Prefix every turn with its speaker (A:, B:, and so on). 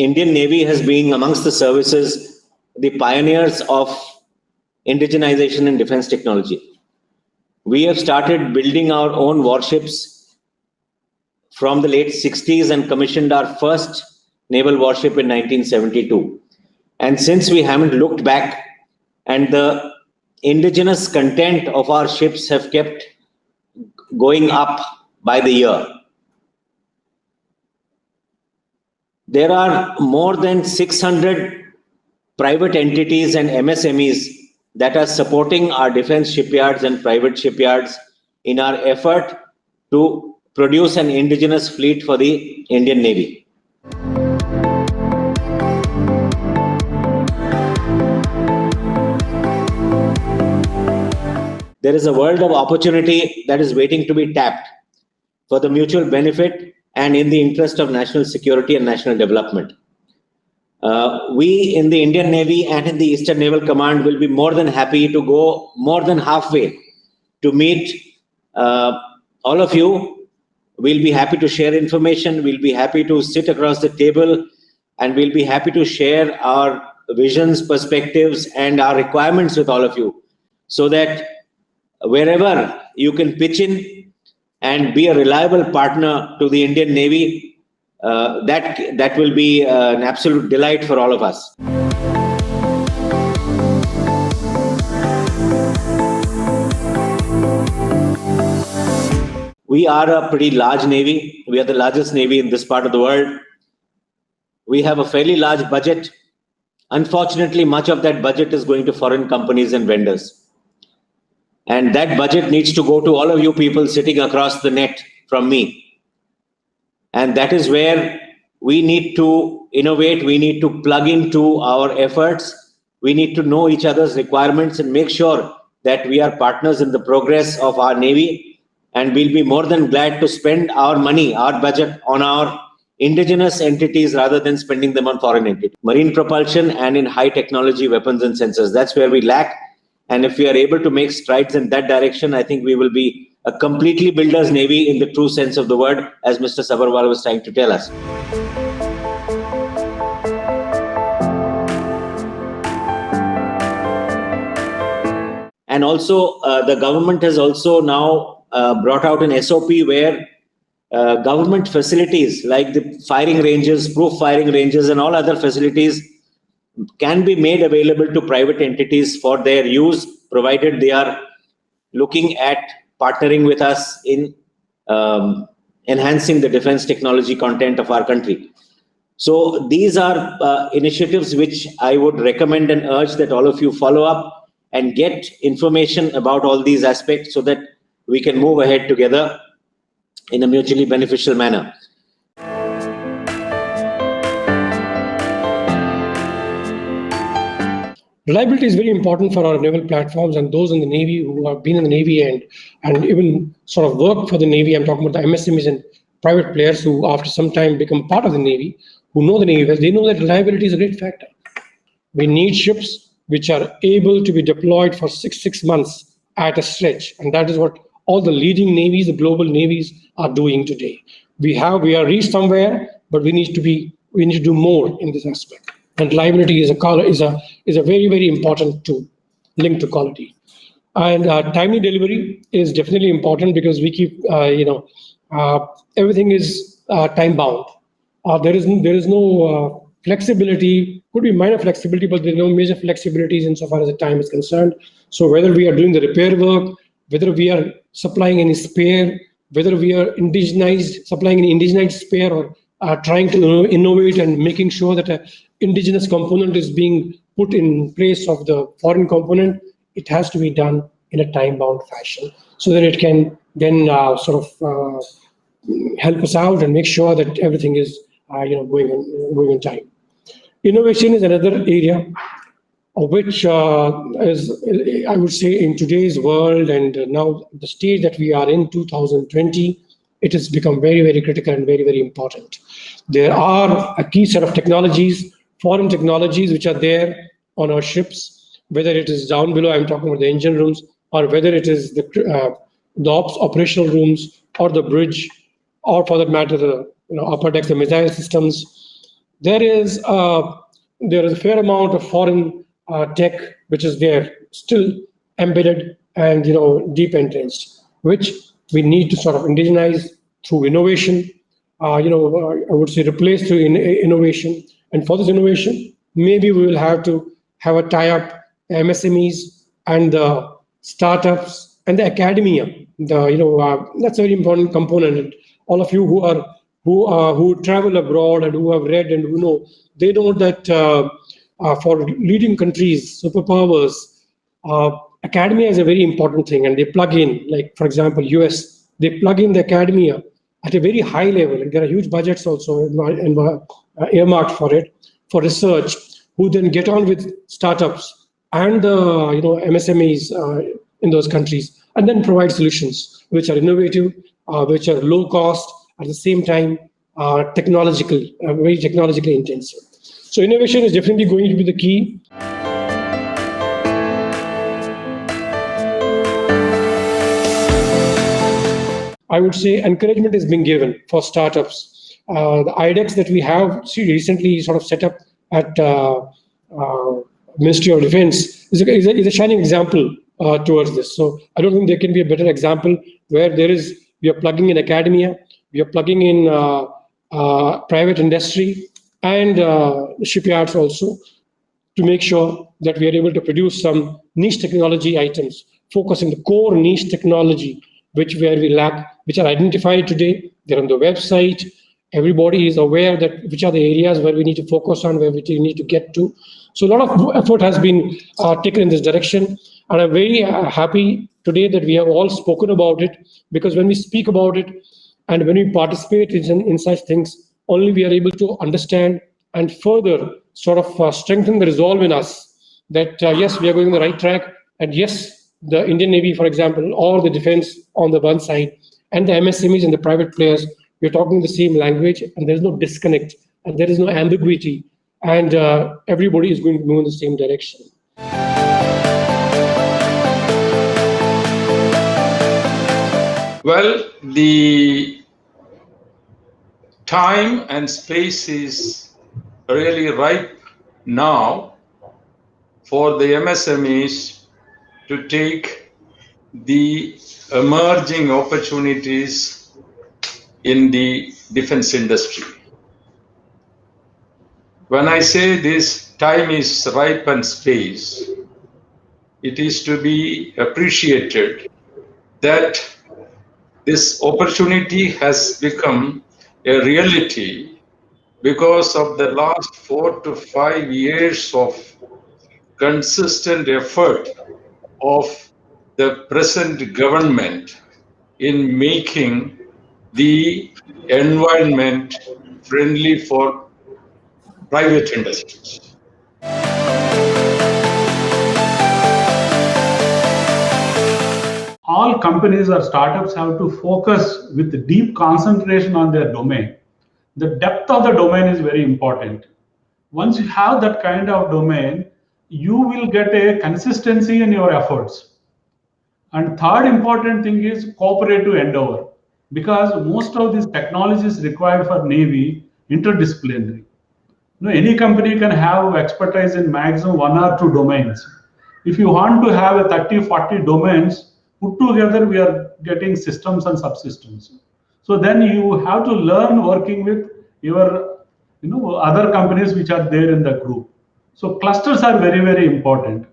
A: Indian Navy has been amongst the services, the pioneers of indigenization in defense technology. We have started building our own warships from the late 60s and commissioned our first naval warship in 1972. And since we haven't looked back, and the indigenous content of our ships have kept going up by the year. There are more than 600 private entities and MSMEs that are supporting our defense shipyards and private shipyards in our effort to produce an indigenous fleet for the Indian Navy. There is a world of opportunity that is waiting to be tapped for the mutual benefit and in the interest of national security and national development. We in the Indian Navy and in the Eastern Naval Command will be more than happy to go more than halfway to meet all of you. We'll be happy to share information. We'll be happy to sit across the table, and we'll be happy to share our visions, perspectives, and our requirements with all of you, so that wherever you can pitch in and be a reliable partner to the Indian Navy, that will be an absolute delight for all of us. We are a pretty large Navy. We are the largest Navy in this part of the world. We have a fairly large budget. Unfortunately, much of that budget is going to foreign companies and vendors. And that budget needs to go to all of you people sitting across the net from me. And that is where we need to innovate. We need to plug into our efforts. We need to know each other's requirements and make sure that we are partners in the progress of our Navy. And we'll be more than glad to spend our money, our budget, on our indigenous entities rather than spending them on foreign entities. Marine propulsion and in high technology weapons and sensors. That's where we lack. And if we are able to make strides in that direction, I think we will be a completely builder's Navy in the true sense of the word, as Mr. Sabharwal was trying to tell us. And also, the government has also now brought out an SOP where government facilities like the firing ranges, proof firing ranges, and all other facilities can be made available to private entities for their use, provided they are looking at partnering with us in enhancing the defense technology content of our country. So these are initiatives which I would recommend and urge that all of you follow up and get information about all these aspects so that we can move ahead together in a mutually beneficial manner.
B: Reliability is very important for our naval platforms, and those in the Navy who have been in the Navy and even sort of work for the Navy. I'm talking about the MSMEs and private players who after some time become part of the Navy, who know the Navy well. They know that reliability is a great factor. We need ships which are able to be deployed for six months at a stretch. And that is what all the leading navies, the global navies, are doing today. We are reached somewhere, but we need to do more in this aspect. And reliability is a very, very important tool linked to quality. And timely delivery is definitely important because we keep, everything is time bound. There is no flexibility. Could be minor flexibility, but there are no major flexibilities insofar as the time is concerned. So whether we are doing the repair work, whether we are supplying any spare, whether we are supplying any indigenized spare, or trying to innovate and making sure that an indigenous component is being put in place of the foreign component, it has to be done in a time-bound fashion so that it can then help us out and make sure that everything is going on time. Innovation is another area which is, I would say, in today's world and now the stage that we are in, 2020, it has become very, very critical and very, very important. There are a key set of technologies, foreign technologies, which are there on our ships, whether it is down below, I'm talking about the engine rooms, or whether it is the ops operational rooms or the bridge, or for that matter, the upper deck, the missile systems. there is a fair amount of foreign tech which is there, still embedded and deep entrenched, which we need to sort of indigenize through innovation. I would say replace through innovation. And for this innovation, maybe we will have to have a tie-up, MSMEs and the startups and the academia. That's a very important component. And all of you who travel abroad and who have read and who know, they know that for leading countries, superpowers, academia is a very important thing, and they plug in, like for example, US, they plug in the academia at a very high level, and there are huge budgets also earmarked for it, for research, who then get on with startups and MSMEs in those countries, and then provide solutions which are innovative, which are low cost, at the same time very technologically intensive. So innovation is definitely going to be the key. I would say encouragement is being given for startups. The IDEX that we have recently sort of set up at Ministry of Defense is a shining example towards this. So I don't think there can be a better example where we are plugging in academia, we are plugging in private industry and shipyards also, to make sure that we are able to produce some niche technology items, focusing the core niche technology where we lack, which are identified today. They're on the website. Everybody is aware that which are the areas where we need to focus on, where we need to get to. So a lot of effort has been taken in this direction. And I'm very happy today that we have all spoken about it, because when we speak about it and when we participate in such things, only we are able to understand and further sort of strengthen the resolve in us that yes, we are going on the right track. And yes, the Indian Navy, for example, or the defense on the one side, and the MSMEs and the private players, we're talking the same language, and there's no disconnect, and there is no ambiguity, and everybody is going to move in the same direction.
C: Well, the time and space is really ripe now for the MSMEs to take the emerging opportunities in the defense industry. When I say this time is ripe and space, it is to be appreciated that this opportunity has become a reality because of the last 4 to 5 years of consistent effort of the present government in making the environment friendly for private industries.
D: All companies or startups have to focus with deep concentration on their domain. The depth of the domain is very important. Once you have that kind of domain, you will get a consistency in your efforts. And third important thing is cooperative endeavor, because most of these technologies required for Navy interdisciplinary. Any company can have expertise in maximum 1 or 2 domains. If you want to have a 30, 40 domains put together, we are getting systems and subsystems. So then you have to learn working with your other companies which are there in the group. So clusters are very, very important.